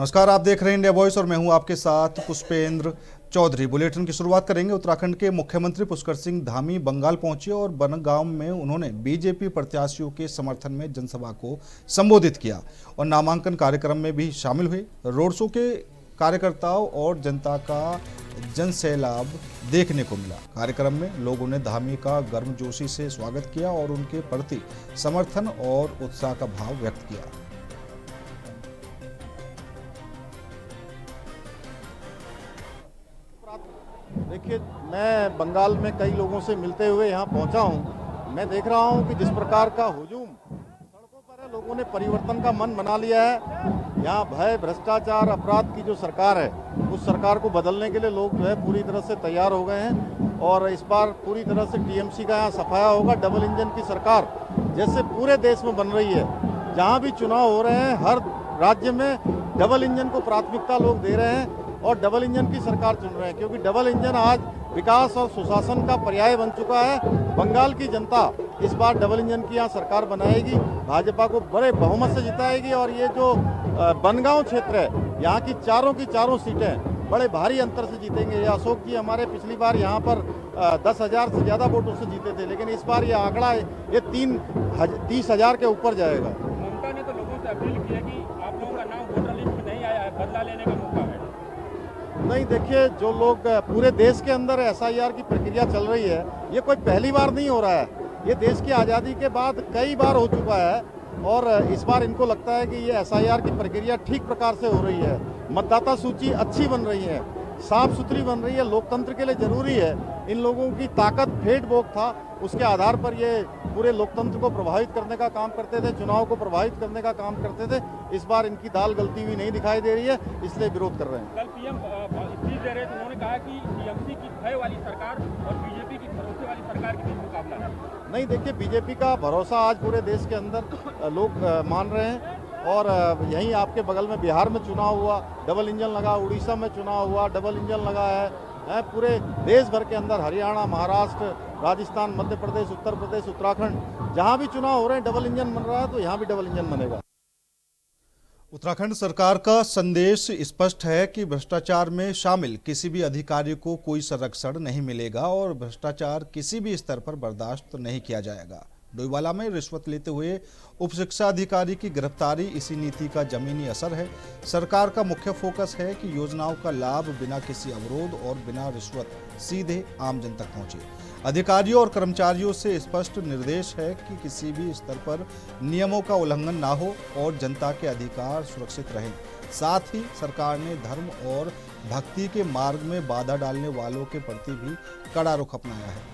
नमस्कार, आप देख रहे हैं इंडिया वॉइस और मैं हूं आपके साथ पुष्पेंद्र चौधरी। बुलेटिन की शुरुआत करेंगे। उत्तराखंड के मुख्यमंत्री पुष्कर सिंह धामी बंगाल पहुंचे और बनगांव में उन्होंने बीजेपी प्रत्याशियों के समर्थन में जनसभा को संबोधित किया और नामांकन कार्यक्रम में भी शामिल हुए। रोड शो के कार्यकर्ताओं और जनता का जनसैलाब देखने को मिला। कार्यक्रम में लोगों ने धामी का गर्मजोशी से स्वागत किया और उनके प्रति समर्थन और उत्साह का भाव व्यक्त किया। देखिए, मैं बंगाल में कई लोगों से मिलते हुए यहाँ पहुँचा हूँ। मैं देख रहा हूँ कि जिस प्रकार का हुजूम सड़कों पर है, लोगों ने परिवर्तन का मन बना लिया है। यहाँ भय, भ्रष्टाचार, अपराध की जो सरकार है, उस सरकार को बदलने के लिए लोग जो है पूरी तरह से तैयार हो गए हैं और इस बार पूरी तरह से टीएमसी का यहाँ सफाया होगा। डबल इंजन की सरकार जैसे पूरे देश में बन रही है, जहाँ भी चुनाव हो रहे हैं हर राज्य में डबल इंजन को प्राथमिकता लोग दे रहे हैं और डबल इंजन की सरकार चुन रहे हैं, क्योंकि डबल इंजन आज विकास और सुशासन का पर्याय बन चुका है। बंगाल की जनता इस बार डबल इंजन की यहाँ सरकार बनाएगी, भाजपा को बड़े बहुमत से जिताएगी और ये जो बनगांव क्षेत्र है, यहाँ की चारों सीटें बड़े भारी अंतर से जीतेंगे। ये अशोक जी हमारे पिछली बार यहाँ पर 10,000 से ज़्यादा वोटों से जीते थे, लेकिन इस बार ये आंकड़ा ये 30,000 के ऊपर जाएगा। ममता ने तो लोगों से अपील की है कि आप लोगों का नाम वोटर लिस्ट में नहीं आया है, बदला लेने का मौका है। नहीं, देखिए, जो लोग पूरे देश के अंदर एसआईआर की प्रक्रिया चल रही है, ये कोई पहली बार नहीं हो रहा है। ये देश की आज़ादी के बाद कई बार हो चुका है और इस बार इनको लगता है कि ये एसआईआर की प्रक्रिया ठीक प्रकार से हो रही है। मतदाता सूची अच्छी बन रही है, साफ सुथरी बन रही है। लोकतंत्र के लिए जरूरी है। इन लोगों की ताकत फेट वोट था, उसके आधार पर ये पूरे लोकतंत्र को प्रभावित करने का काम करते थे, चुनाव को प्रभावित करने का काम करते थे। इस बार इनकी दाल गलती हुई नहीं दिखाई दे रही है, इसलिए विरोध कर रहे हैं। कल पीएम स्पीच दे रहे थे, उन्होंने कहा कि टीएमसी की भय वाली सरकार और बीजेपी की भरोसे वाली सरकार के बीच मुकाबला है। नहीं, देखिए, बीजेपी का भरोसा आज पूरे देश के अंदर लोग मान रहे हैं और यहीं आपके बगल में बिहार में चुनाव हुआ, डबल इंजन लगा, उड़ीसा में चुनाव हुआ, डबल इंजन लगा है। पूरे देश भर के अंदर हरियाणा, महाराष्ट्र, राजस्थान, मध्य प्रदेश, उत्तर प्रदेश, उत्तराखंड, जहां भी चुनाव हो रहे हैं डबल इंजन बन रहा है, तो यहां भी डबल इंजन बनेगा। उत्तराखंड सरकार का संदेश स्पष्ट है कि भ्रष्टाचार में शामिल किसी भी अधिकारी को कोई संरक्षण नहीं मिलेगा और भ्रष्टाचार किसी भी स्तर पर बर्दाश्त नहीं किया जाएगा। डोईवाला में रिश्वत लेते हुए उप शिक्षा अधिकारी की गिरफ्तारी इसी नीति का जमीनी असर है। सरकार का मुख्य फोकस है कि योजनाओं का लाभ बिना किसी अवरोध और बिना रिश्वत सीधे आम जन तक पहुंचे। अधिकारियों और कर्मचारियों से स्पष्ट निर्देश है कि किसी भी स्तर पर नियमों का उल्लंघन ना हो और जनता के अधिकार सुरक्षित रहें। साथ ही सरकार ने धर्म और भक्ति के मार्ग में बाधा डालने वालों के प्रति भी कड़ा रुख अपनाया है।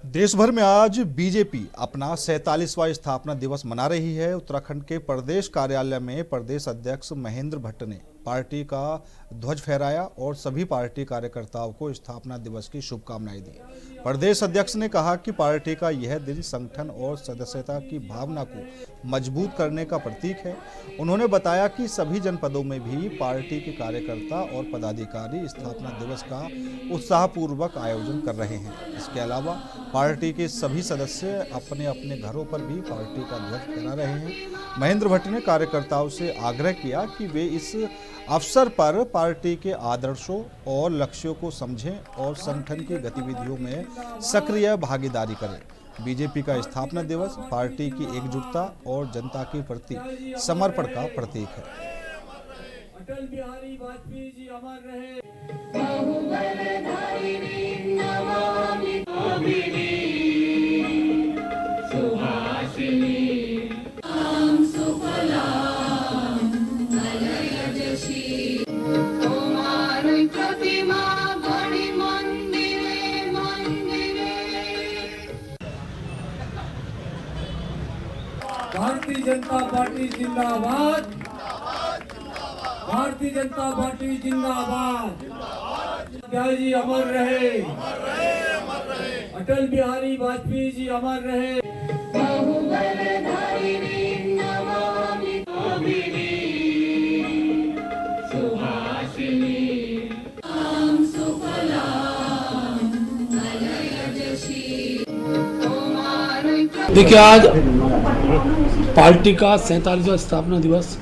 देश भर में आज बीजेपी अपना 47वां स्थापना दिवस मना रही है। उत्तराखंड के प्रदेश कार्यालय में प्रदेश अध्यक्ष महेंद्र भट्ट ने पार्टी का ध्वज फहराया और सभी पार्टी कार्यकर्ताओं को स्थापना दिवस की शुभकामनाएं दी। प्रदेश अध्यक्ष ने कहा कि पार्टी का यह दिन संगठन और सदस्यता की भावना को मजबूत करने का प्रतीक है। उन्होंने बताया कि सभी जनपदों में भी पार्टी के कार्यकर्ता और पदाधिकारी स्थापना दिवस का उत्साहपूर्वक आयोजन कर रहे हैं। इसके अलावा पार्टी के सभी सदस्य अपने अपने घरों पर भी पार्टी का ध्वज फहरा रहे हैं। महेंद्र भट्ट ने कार्यकर्ताओं से आग्रह किया कि वे इस अवसर पर पार्टी के आदर्शों और लक्ष्यों को समझें और संगठन की गतिविधियों में सक्रिय भागीदारी करें। बीजेपी का स्थापना दिवस पार्टी की एकजुटता और जनता के प्रति समर्पण का प्रतीक है। अटल बिहारी वाजपेयी जी अमर रहे। भारतीय जनता पार्टी जिंदाबाद। भारतीय जनता पार्टी जिंदाबाद। अटल जी अमर रहे। अटल बिहारी वाजपेयी जी अमर रहे। देखिए, आज पार्टी का 47वां स्थापना दिवस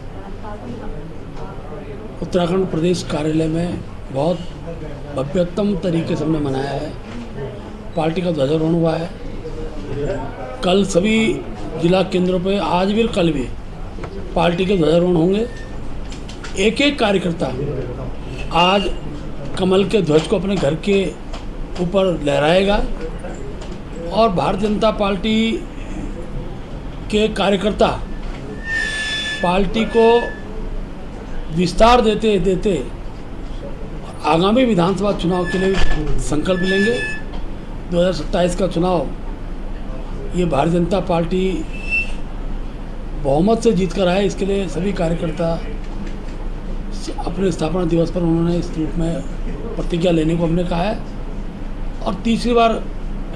उत्तराखंड प्रदेश कार्यालय में बहुत भव्यतम तरीके से हमने मनाया है। पार्टी का ध्वजारोहण हुआ है। कल सभी जिला केंद्रों पे, आज भी और कल भी पार्टी के ध्वजारोहण होंगे। एक एक कार्यकर्ता आज कमल के ध्वज को अपने घर के ऊपर लहराएगा और भारतीय जनता पार्टी के कार्यकर्ता पार्टी को विस्तार देते देते आगामी विधानसभा चुनाव के लिए संकल्प लेंगे। 2027 का चुनाव ये भारतीय जनता पार्टी बहुमत से जीत कर आए, इसके लिए सभी कार्यकर्ता अपने स्थापना दिवस पर उन्होंने इस रूप में प्रतिज्ञा लेने को हमने कहा है और तीसरी बार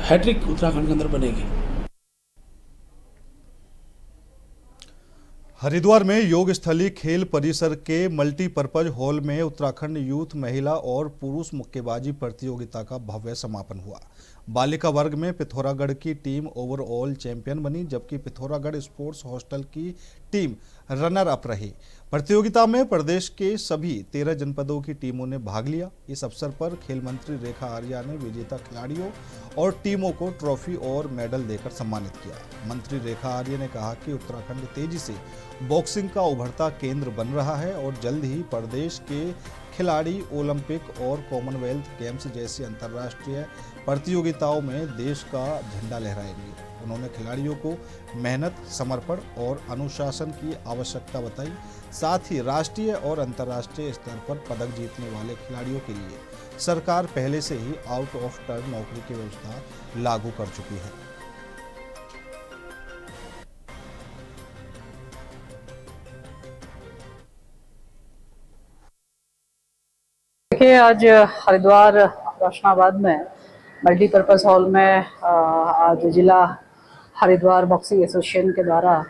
हैट्रिक उत्तराखंड के अंदर बनेगी। हरिद्वार में योग स्थली खेल परिसर के मल्टीपर्पज हॉल में उत्तराखंड यूथ महिला और पुरुष मुक्केबाजी प्रतियोगिता का भव्य समापन हुआ। बालिका वर्ग में पिथौरागढ़ की टीम ओवरऑल चैंपियन बनी, जबकि पिथौरागढ़ स्पोर्ट्स हॉस्टल की टीम रनर अप रही। प्रतियोगिता में प्रदेश के सभी 13 जनपदों की टीमों ने भाग लिया। इस अवसर पर खेल मंत्री रेखा आर्या ने विजेता खिलाड़ियों और टीमों को ट्रॉफी और मेडल देकर सम्मानित किया। मंत्री रेखा आर्या ने कहा कि उत्तराखंड तेजी से बॉक्सिंग का उभरता केंद्र बन रहा है और जल्द ही प्रदेश के खिलाड़ी ओलंपिक और कॉमनवेल्थ गेम्स जैसी अंतर्राष्ट्रीय प्रतियोगिताओं में देश का झंडा लहराएंगे। उन्होंने खिलाड़ियों को मेहनत, समर्पण और अनुशासन की आवश्यकता बताई। साथ ही राष्ट्रीय और अंतर्राष्ट्रीय स्तर पर पदक जीतने वाले खिलाड़ियों के लिए सरकार पहले से ही आउट ऑफ टर्न नौकरी की व्यवस्था लागू कर चुकी है। देखिए, आज हरिद्वार रोशनाबाद में मल्टीपर्पज़ हॉल में आज जिला हरिद्वार बॉक्सिंग एसोसिएशन के द्वारा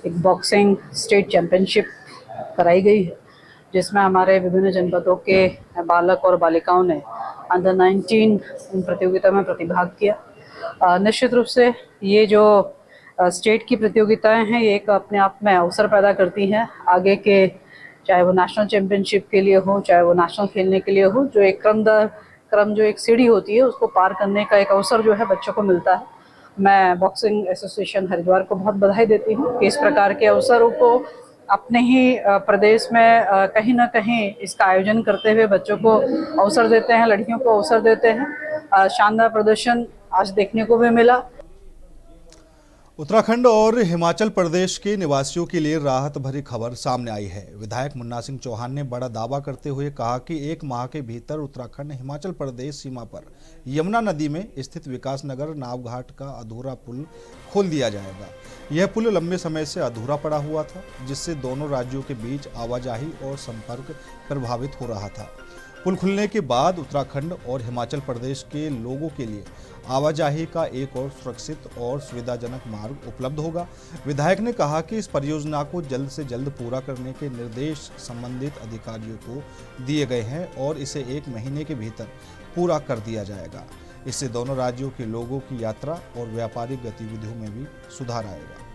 एक बॉक्सिंग स्टेट चैंपियनशिप कराई गई है, जिसमें हमारे विभिन्न जनपदों के बालक और बालिकाओं ने अंडर 19 इन प्रतियोगिता में प्रतिभाग किया। निश्चित रूप से ये जो स्टेट की प्रतियोगिताएं हैं, ये एक अपने आप में अवसर पैदा करती हैं आगे के, चाहे वो नेशनल चैंपियनशिप के लिए हो, चाहे वो नेशनल खेलने के लिए हो। जो एक क्रम जो एक सीढ़ी होती है, उसको पार करने का एक अवसर जो है बच्चों को मिलता है। मैं बॉक्सिंग एसोसिएशन हरिद्वार को बहुत बधाई देती हूँ कि इस प्रकार के अवसरों को अपने ही प्रदेश में कहीं ना कहीं इसका आयोजन करते हुए बच्चों को अवसर देते हैं, लड़कियों को अवसर देते हैं। शानदार प्रदर्शन आज देखने को भी मिला। उत्तराखंड और हिमाचल प्रदेश के निवासियों के लिए राहत भरी खबर सामने आई है। विधायक मुन्ना सिंह चौहान ने बड़ा दावा करते हुए कहा कि 1 माह के भीतर उत्तराखंड हिमाचल प्रदेश सीमा पर यमुना नदी में स्थित विकासनगर नावघाट का अधूरा पुल खोल दिया जाएगा। यह पुल लंबे समय से अधूरा पड़ा हुआ था, जिससे दोनों राज्यों के बीच आवाजाही और संपर्क प्रभावित हो रहा था। पुल खुलने के बाद उत्तराखंड और हिमाचल प्रदेश के लोगों के लिए आवाजाही का एक और सुरक्षित और सुविधाजनक मार्ग उपलब्ध होगा। विधायक ने कहा कि इस परियोजना को जल्द से जल्द पूरा करने के निर्देश संबंधित अधिकारियों को दिए गए हैं और इसे 1 महीने के भीतर पूरा कर दिया जाएगा। इससे दोनों राज्यों के लोगों की यात्रा और व्यापारिक गतिविधियों में भी सुधार आएगा।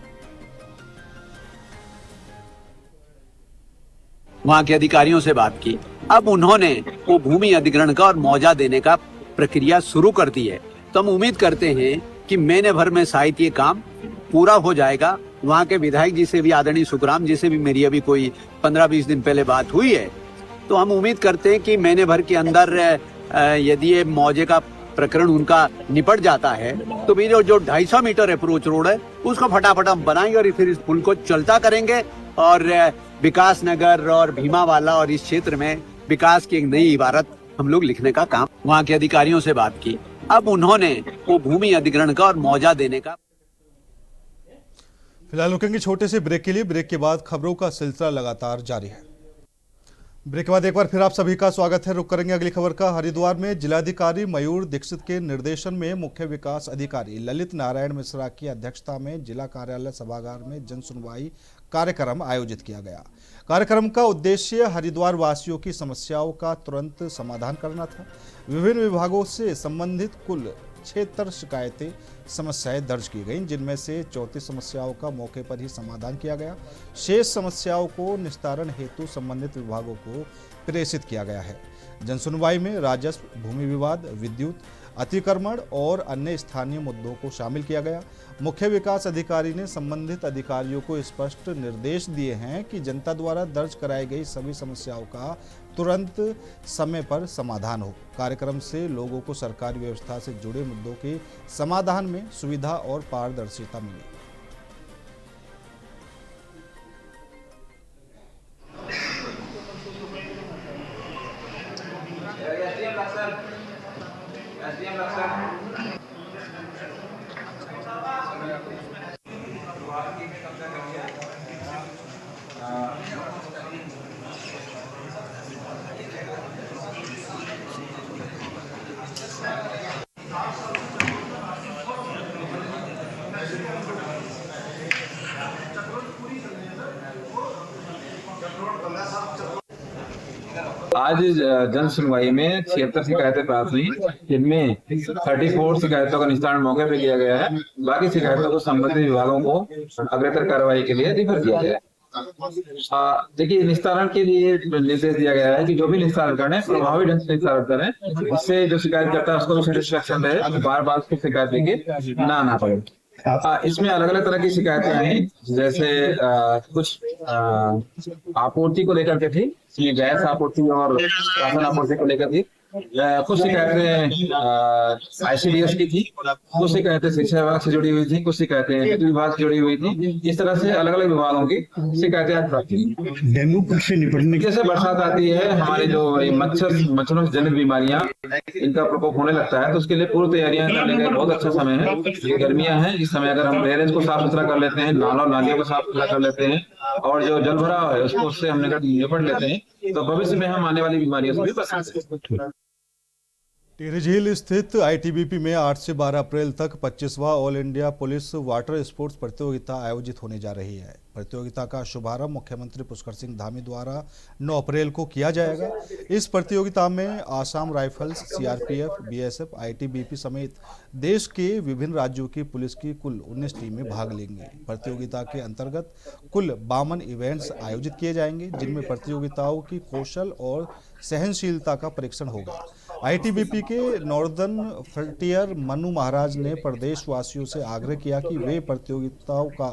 वहाँ के अधिकारियों से बात की। अब उन्होंने वो भूमि अधिग्रहण का और मुआवजा देने का प्रक्रिया शुरू कर दी है, तो हम उम्मीद करते हैं कि महीने भर में शायद ये काम पूरा हो जाएगा। वहाँ के विधायक जी से भी, आदरणीय सुखराम जी से भी मेरी अभी कोई 15-20 दिन पहले बात हुई है, तो हम उम्मीद करते हैं कि महीने भर के अंदर यदि ये मुआवजे का प्रकरण उनका निपट जाता है तो भी जो 250 मीटर अप्रोच रोड है उसको फटाफट हम बनाएंगे और फिर इस पुल को चलता करेंगे और विकास नगर और भीमावाला और इस क्षेत्र में विकास की एक नई इबारत हम लोग लिखने का काम वहाँ के अधिकारियों से बात की। अब उन्होंने वो भूमि अधिग्रहण का और मुआवजा देने का। फिलहाल रुकेंगे छोटे से ब्रेक के लिए। ब्रेक के बाद खबरों का सिलसिला लगातार जारी है। ब्रेक के बाद एक बार फिर आप सभी का स्वागत है। रुक करेंगे अगली खबर का। हरिद्वार में जिलाधिकारी मयूर दीक्षित के निर्देशन में मुख्य विकास अधिकारी ललित नारायण मिश्रा की अध्यक्षता में जिला कार्यालय सभागार में जन सुनवाई कार्यक्रम आयोजित किया गया। कार्यक्रम का उद्देश्य हरिद्वार वासियों की समस्याओं का तुरंत समाधान करना था। विभिन्न विभागों से संबंधित कुल 76 शिकायतें समस्याएं दर्ज की गईं, जिनमें से 34 समस्याओं का मौके पर ही समाधान किया गया। शेष समस्याओं को निस्तारण हेतु संबंधित विभागों को प्रेषित किया गया है। जनसुनवाई में राजस्व, भूमि विवाद, विद्युत, अतिक्रमण और अन्य स्थानीय मुद्दों को शामिल किया गया। मुख्य विकास अधिकारी ने संबंधित अधिकारियों को स्पष्ट निर्देश दिए हैं कि जनता द्वारा दर्ज कराई गई सभी समस्याओं का तुरंत समय पर समाधान हो। कार्यक्रम से लोगों को सरकारी व्यवस्था से जुड़े मुद्दों के समाधान में सुविधा और पारदर्शिता मिली। आज जन सुनवाई में 76 शिकायतें प्राप्त हुई, जिनमें 34 शिकायतों का निस्तारण मौके पर किया गया है। बाकी शिकायतों को संबंधित विभागों को अग्रतर कार्रवाई के लिए रिफर किया गया है। देखिए, निस्तारण के लिए निर्देश दिया गया है कि जो भी निस्तारण करें प्रभावी ढंग से निस्तारण करें, इससे जो शिकायत करता है उसको भी सेटिस्फेक्शन रहे, बार बार उसको शिकायत देके ना आना पड़े। इसमें अलग अलग तरह की शिकायतें आई, जैसे कुछ आपूर्ति को लेकर के थी, गैस आपूर्ति और राशन आपूर्ति को लेकर थी। कुछ शिकायतें ICDS की थी, कुछ शिकायतें शिक्षा विभाग से जुड़ी हुई थी, कुछ शिकायतें विद्युत विभाग से जुड़ी हुई थी। इस तरह से अलग अलग विभागों की शिकायतें आज प्राप्त हुई। डेंगू से निपटने जैसे बरसात आती है, हमारी जो मच्छरों से जनित बीमारियां, इनका प्रकोप होने लगता है, तो उसके लिए पूर्व तैयारियां करने का बहुत अच्छा समय है। ये गर्मियां हैं, इस समय अगर हम ड्रेनेज को साफ सुथरा कर लेते हैं, नालों नालियों को साफ सुथरा कर लेते हैं और जो जल भराव है उसको उससे हम निपट लेते हैं, तो भविष्य में हम आने वाली बीमारियों से भी बच सकते हैं। टिहरी झील स्थित ITBP में 8 से 12 अप्रैल तक 25वां all India police water sports प्रतियोगिता आयोजित होने जा रही है। प्रतियोगिता का शुभारंभ मुख्यमंत्री पुष्कर सिंह धामी द्वारा 9 अप्रैल को किया जाएगा। इस प्रतियोगिता में Assam rifles, CRPF, BSF, ITBP समेत देश के विभिन्न राज्यों की पुलिस की कुल 19 टीमें भाग लेंगी। प्रतियोगिता के अंतर्गत कुल 52 इवेंट्स आयोजित किए जाएंगे, जिनमें प्रतियोगिताओं की कौशल और सहनशीलता का परीक्षण होगा। ITBP के नॉर्दर्न फ्रंटियर मनु महाराज ने प्रदेशवासियों से आग्रह किया कि वे प्रतियोगिताओं का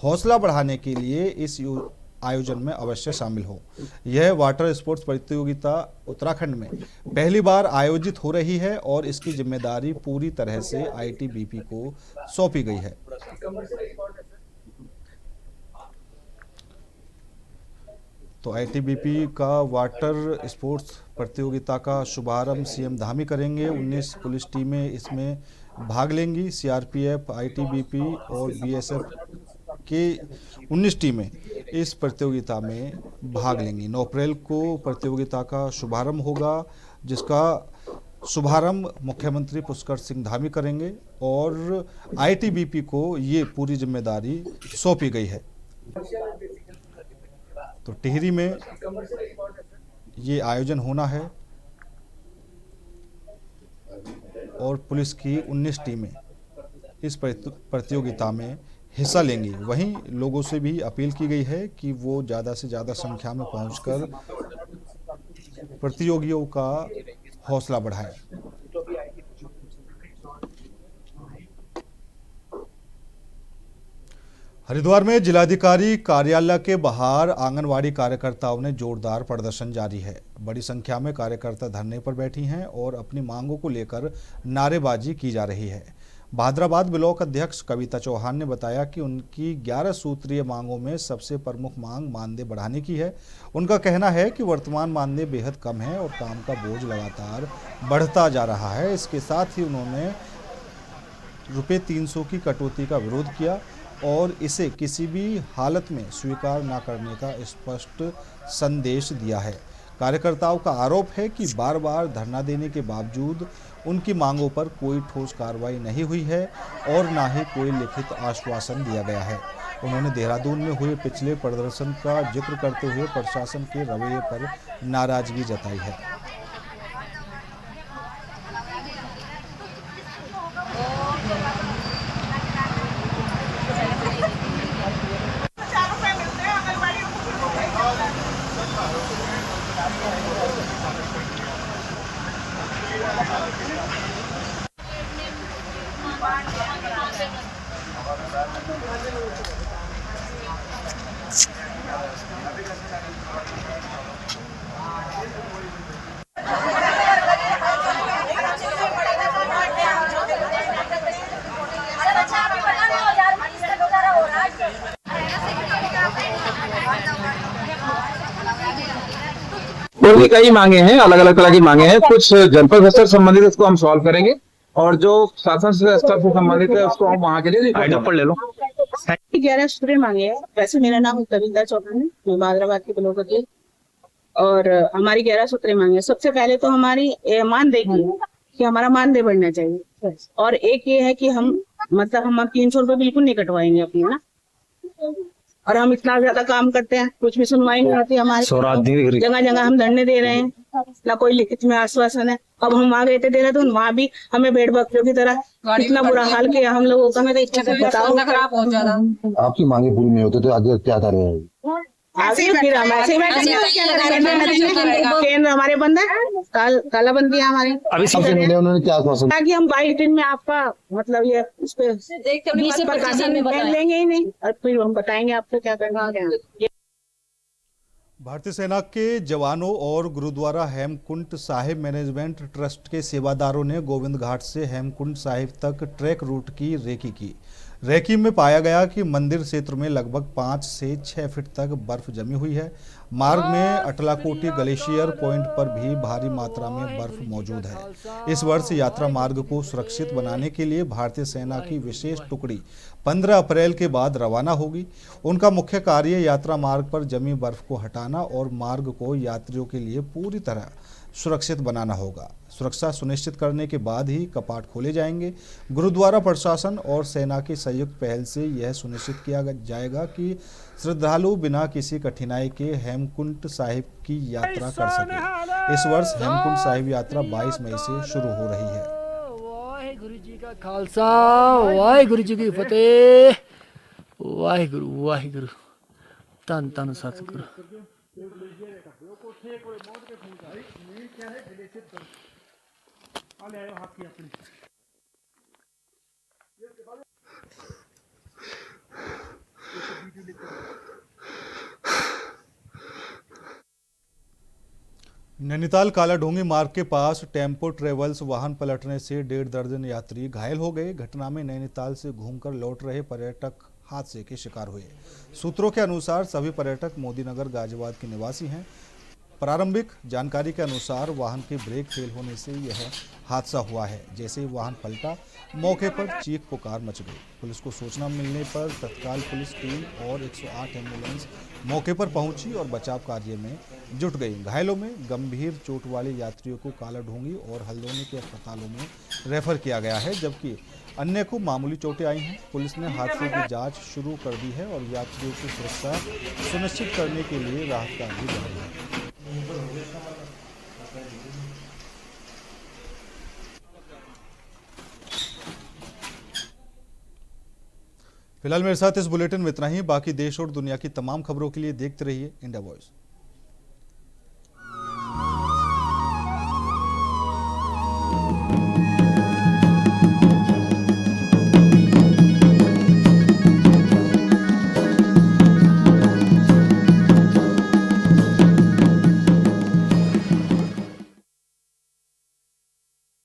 हौसला बढ़ाने के लिए इस आयोजन में अवश्य शामिल हो। यह वाटर स्पोर्ट्स प्रतियोगिता उत्तराखंड में पहली बार आयोजित हो रही है और इसकी जिम्मेदारी पूरी तरह से ITBP को सौंपी गई है। तो ITBP का वाटर स्पोर्ट्स प्रतियोगिता का शुभारंभ CM धामी करेंगे। 19 पुलिस टीमें इसमें भाग लेंगी। CRPF, ITBP और BSF के 19 टीमें इस प्रतियोगिता में भाग लेंगी। 9 अप्रैल को प्रतियोगिता का शुभारंभ होगा, जिसका शुभारंभ मुख्यमंत्री पुष्कर सिंह धामी करेंगे और ITBP को ये पूरी जिम्मेदारी सौंपी गई है। तो टिहरी में ये आयोजन होना है और पुलिस की 19 टीमें इस प्रतियोगिता में हिस्सा लेंगी। वहीं लोगों से भी अपील की गई है कि वो ज़्यादा से ज़्यादा संख्या में पहुंचकर प्रतियोगियों का हौसला बढ़ाएं। हरिद्वार में जिलाधिकारी कार्यालय के बाहर आंगनवाड़ी कार्यकर्ताओं ने जोरदार प्रदर्शन जारी है। बड़ी संख्या में कार्यकर्ता धरने पर बैठी हैं और अपनी मांगों को लेकर नारेबाजी की जा रही है। भादराबाद ब्लॉक अध्यक्ष कविता चौहान ने बताया कि उनकी 11 सूत्रीय मांगों में सबसे प्रमुख मांग मानदेय बढ़ाने की है। उनका कहना है कि वर्तमान मानदेय बेहद कम है और काम का बोझ लगातार बढ़ता जा रहा है। इसके साथ ही उन्होंने ₹300 की कटौती का विरोध किया और इसे किसी भी हालत में स्वीकार न करने का स्पष्ट संदेश दिया है। कार्यकर्ताओं का आरोप है कि बार बार धरना देने के बावजूद उनकी मांगों पर कोई ठोस कार्रवाई नहीं हुई है और न ही कोई लिखित आश्वासन दिया गया है। उन्होंने देहरादून में हुए पिछले प्रदर्शन का जिक्र करते हुए प्रशासन के रवैये पर नाराजगी जताई है। उनकी कई मांगे हैं, अलग अलग तरह की मांगे हैं। कुछ जनपद स्तर संबंधित उसको हम सॉल्व करेंगे और जो शासन स्तर से संबंधित है उसको हम वहाँ के लिए ले लो। 11 सूत्रें मांगे हैं। वैसे मेरा नाम कविता चौहान है, मैं बादराबाद की ब्लॉक और हमारी 11 सूत्रें मांगे। सबसे पहले तो हमारी मानदेय कि हमारा मानदेय बढ़ना चाहिए, और एक ये है कि हम 300 रुपए बिल्कुल नहीं कटवाएंगे अपने ना, और हम इतना ज्यादा काम करते हैं, कुछ भी सुनवाई नहीं होती हमारी। जगह जगह हम धरने दे रहे हैं, ना कोई लिखित में आश्वासन है। अब हम वहाँ गए थे देहरादून, वहाँ भी हमें भेड़ बकरियों की तरह इतना बुरा हाल किया हम लोगों का। मैं तो बताओ, आपकी मांगे पूरी नहीं होती तो आगे क्या कर रहे हैं? केंद्र हमारे बंद है, तालाबंदी है हमारी। अभी सबसे मिले उन्होंने क्या आश्वासन? ताकि हम 22 दिन में आपका ये उस पे लेंगे ही नहीं, और फिर हम बताएंगे आपको क्या करना है। भारतीय सेना के जवानों और गुरुद्वारा हेमकुंड साहिब मैनेजमेंट ट्रस्ट के सेवादारों ने गोविंद घाट से हेमकुंड साहिब तक ट्रैक रूट की रेकी की। रेकी में पाया गया कि मंदिर क्षेत्र में लगभग 5 से 6 फीट तक बर्फ जमी हुई है। मार्ग में अटलाकोटी ग्लेशियर पॉइंट पर भी भारी मात्रा में बर्फ मौजूद है। इस वर्ष यात्रा मार्ग को सुरक्षित बनाने के लिए भारतीय सेना की विशेष टुकड़ी 15 अप्रैल के बाद रवाना होगी। उनका मुख्य कार्य यात्रा मार्ग पर जमी बर्फ को हटाना और मार्ग को यात्रियों के लिए पूरी तरह सुरक्षित बनाना होगा। सुरक्षा सुनिश्चित करने के बाद ही कपाट खोले जाएंगे। गुरुद्वारा प्रशासन और सेना की संयुक्त पहल से यह सुनिश्चित किया जाएगा कि श्रद्धालु बिना किसी कठिनाई के हेमकुंड साहिब की यात्रा कर सके। इस वर्ष हेमकुंड साहिब यात्रा 22 मई से शुरू हो रही है। वाहिगुरु जी का खालसा, वाहिगुरु जी की फतेह। वाहिगुरु वाहिगुरु, धन धन सतगुरु। नैनीताल कालाढूंगी मार्ग के पास टेम्पो ट्रेवल्स वाहन पलटने से 1.5 दर्जन यात्री घायल हो गए। घटना में नैनीताल से घूमकर लौट रहे पर्यटक हादसे के शिकार हुए। सूत्रों के अनुसार सभी पर्यटक मोदीनगर गाजियाबाद के निवासी हैं। प्रारंभिक जानकारी के अनुसार वाहन के ब्रेक फेल होने से यह हादसा हुआ है। जैसे ही वाहन पलटा, मौके पर चीख पुकार मच गई। पुलिस को सूचना मिलने पर तत्काल पुलिस टीम और 108 एम्बुलेंस मौके पर पहुंची और बचाव कार्य में जुट गई। घायलों में गंभीर चोट वाले यात्रियों को कालाढूंगी और हल्द्वानी के अस्पतालों में रेफर किया गया है, जबकि अन्य को मामूली चोटें आई हैं। पुलिस ने हादसे की जांच शुरू कर दी है और यात्रियों की सुरक्षा सुनिश्चित करने के लिए राहत कार्य जारी है। फिलहाल मेरे साथ इस बुलेटिन में इतना ही। बाकी देश और दुनिया की तमाम खबरों के लिए देखते रहिए इंडिया वॉइस।